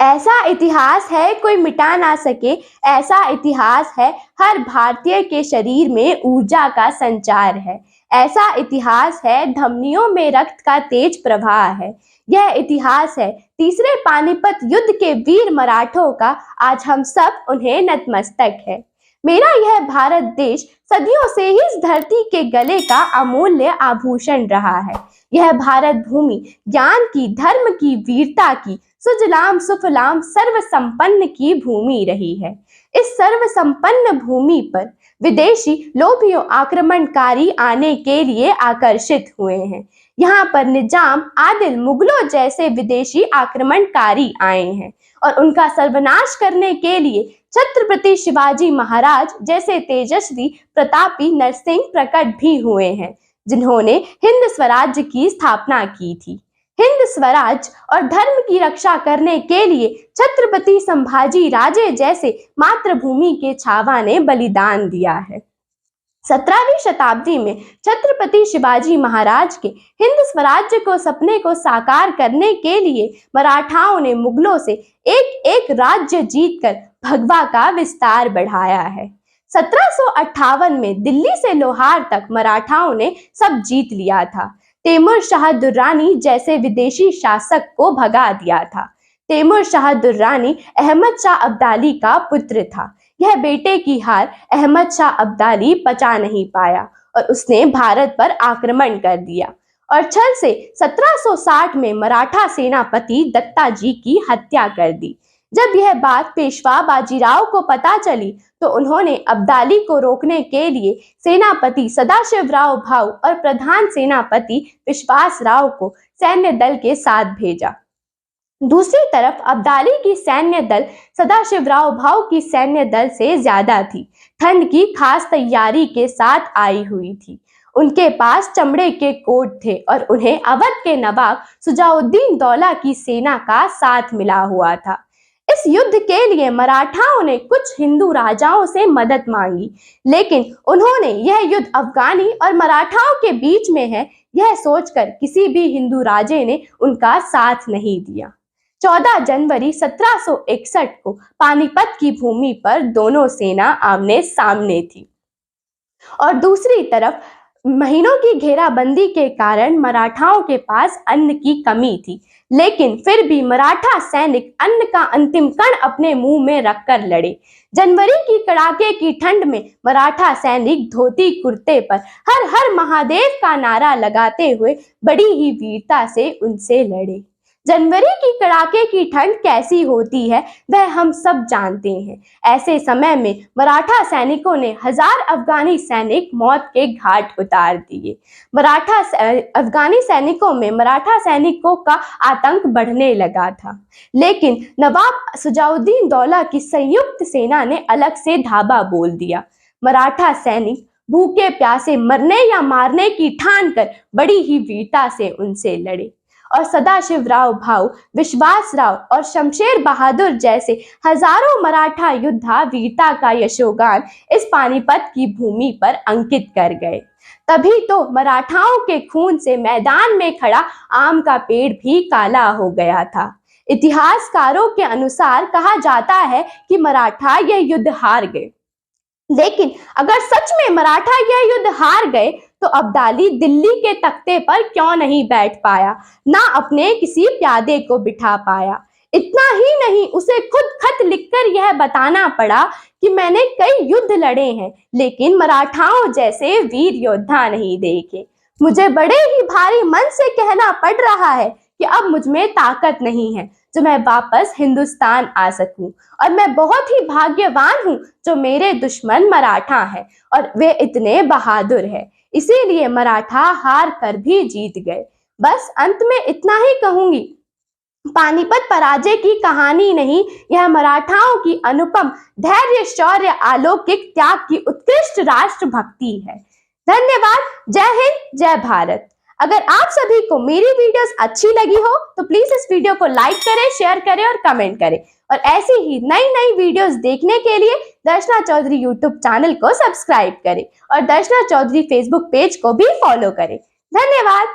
ऐसा इतिहास है कोई मिटा ना सके, ऐसा इतिहास है हर भारतीय के शरीर में ऊर्जा का संचार है। ऐसा इतिहास है धमनियों में रक्त का तेज प्रवाह है। यह इतिहास है तीसरे पानीपत युद्ध के वीर मराठों का, आज हम सब उन्हें नतमस्तक है। मेरा यह भारत देश सदियों से ही इस धरती के गले का अमूल्य आभूषण रहा है। यह भारत भूमि ज्ञान की, धर्म की, वीरता की, सुजलाम सुफलाम सर्व संपन्न की भूमि रही है। इस सर्व संपन्न भूमि पर विदेशी लोभियों, आक्रमणकारी आने के लिए आकर्षित हुए हैं। यहाँ पर निजाम, आदिल, मुगलों जैसे विदेशी आक्रमणकारी आए हैं और उनका सर्वनाश करने के लिए छत्रपति शिवाजी महाराज जैसे तेजस्वी, प्रतापी नरसिंह प्रकट भी हुए हैं, जिन्होंने हिंद स्वराज्य की स्थापना की थी। हिंद स्वराज और धर्म की रक्षा करने के लिए छत्रपति संभाजी राजे जैसे मातृभूमि के छावा ने बलिदान दिया है। 17वीं शताब्दी में छत्रपति शिवाजी महाराज के हिंद स्वराज्य को सपने को साकार करने के लिए मराठाओं ने मुगलों से एक एक राज्य जीतकर भगवा का विस्तार बढ़ाया है। 1758 में दिल्ली से लोहार तक मराठाओं ने सब जीत लिया था। तैमूर शाह दुर्रानी जैसे विदेशी शासक को भगा दिया था। तैमूर शाह दुर्रानी अहमद शाह अब्दाली का पुत्र था। यह बेटे की हार अहमद शाह अब्दाली पचा नहीं पाया और उसने भारत पर आक्रमण कर दिया और छल से 1760 में मराठा सेनापति दत्ताजी की हत्या कर दी। जब यह बात पेशवा बाजीराव को पता चली तो उन्होंने अब्दाली को रोकने के लिए सेनापति सदाशिवराव भाऊ और प्रधान सेनापति विश्वासराव को सैन्य दल के साथ भेजा। दूसरी तरफ अब्दाली की सैन्य दल सदाशिवराव भाऊ की सैन्य दल से ज्यादा थी। ठंड की खास तैयारी के साथ आई हुई थी। उनके पास चमड़े के कोट थे और उन्हें अवध के नवाब सुजाउद्दीन दौला की सेना का साथ मिला हुआ था। इस युद्ध के लिए मराठाओं ने कुछ हिंदू राजाओं से मदद मांगी, लेकिन उन्होंने यह युद्ध अफगानी और मराठाओं के बीच में है यह सोचकर किसी भी हिंदू राजे ने उनका साथ नहीं दिया। 14 जनवरी 1761 को पानीपत की भूमि पर दोनों सेना आमने सामने थी और दूसरी तरफ महीनों की घेराबंदी के कारण मराठाओं के पास अन्न की कमी थी, लेकिन फिर भी मराठा सैनिक अन्न का अंतिम कण अपने मुंह में रखकर लड़े। जनवरी की कड़ाके की ठंड में मराठा सैनिक धोती कुर्ते पर हर हर महादेव का नारा लगाते हुए बड़ी ही वीरता से उनसे लड़े। जनवरी की कड़ाके की ठंड कैसी होती है वह हम सब जानते हैं। ऐसे समय में मराठा सैनिकों ने 1000 अफगानी सैनिक मौत के घाट उतार दिए। अफगानी सैनिकों में मराठा सैनिकों का आतंक बढ़ने लगा था, लेकिन नवाब सुजाउद्दीन दौला की संयुक्त सेना ने अलग से धावा बोल दिया। मराठा सैनिक भूखे प्यासे मरने या मारने की ठान कर बड़ी ही वीरता से उनसे लड़े और सदाशिवराव भाऊ, विश्वासराव और शमशेर बहादुर जैसे हजारों मराठा योद्धा वीरता का यशोगान इस पानीपत की भूमि पर अंकित कर गए। तभी तो मराठाओं के खून से मैदान में खड़ा आम का पेड़ भी काला हो गया था। इतिहासकारों के अनुसार कहा जाता है कि मराठा यह युद्ध हार गए, लेकिन अगर सच में मराठा यह युद्ध हार गए तो अब्दाली दिल्ली के तख्ते पर क्यों नहीं बैठ पाया, ना अपने किसी प्यादे को बिठा पाया। इतना ही नहीं, उसे खुद खत लिखकर यह बताना पड़ा कि मैंने कई युद्ध लड़े हैं, लेकिन मराठाओं जैसे वीर योद्धा नहीं देखे। मुझे बड़े ही भारी मन से कहना पड़ रहा है कि अब मुझ में ताकत नहीं है जो मैं वापस हिंदुस्तान आ सकूं, और मैं बहुत ही भाग्यवान हूं जो मेरे दुश्मन मराठा हैं और वे इतने बहादुर हैं। इसीलिए मराठा हार कर भी जीत गए। बस अंत में इतना ही कहूंगी, पानीपत पराजय की कहानी नहीं, यह मराठाओं की अनुपम धैर्य, शौर्य, अलौकिक त्याग की उत्कृष्ट राष्ट्रभक्ति है। धन्यवाद। जय हिंद, जय भारत। अगर आप सभी को मेरी वीडियोस अच्छी लगी हो तो प्लीज इस वीडियो को लाइक करें, शेयर करें और कमेंट करें, और ऐसी ही नई नई वीडियोस देखने के लिए दर्शना चौधरी यूट्यूब चैनल को सब्सक्राइब करें और दर्शना चौधरी फेसबुक पेज को भी फॉलो करें। धन्यवाद।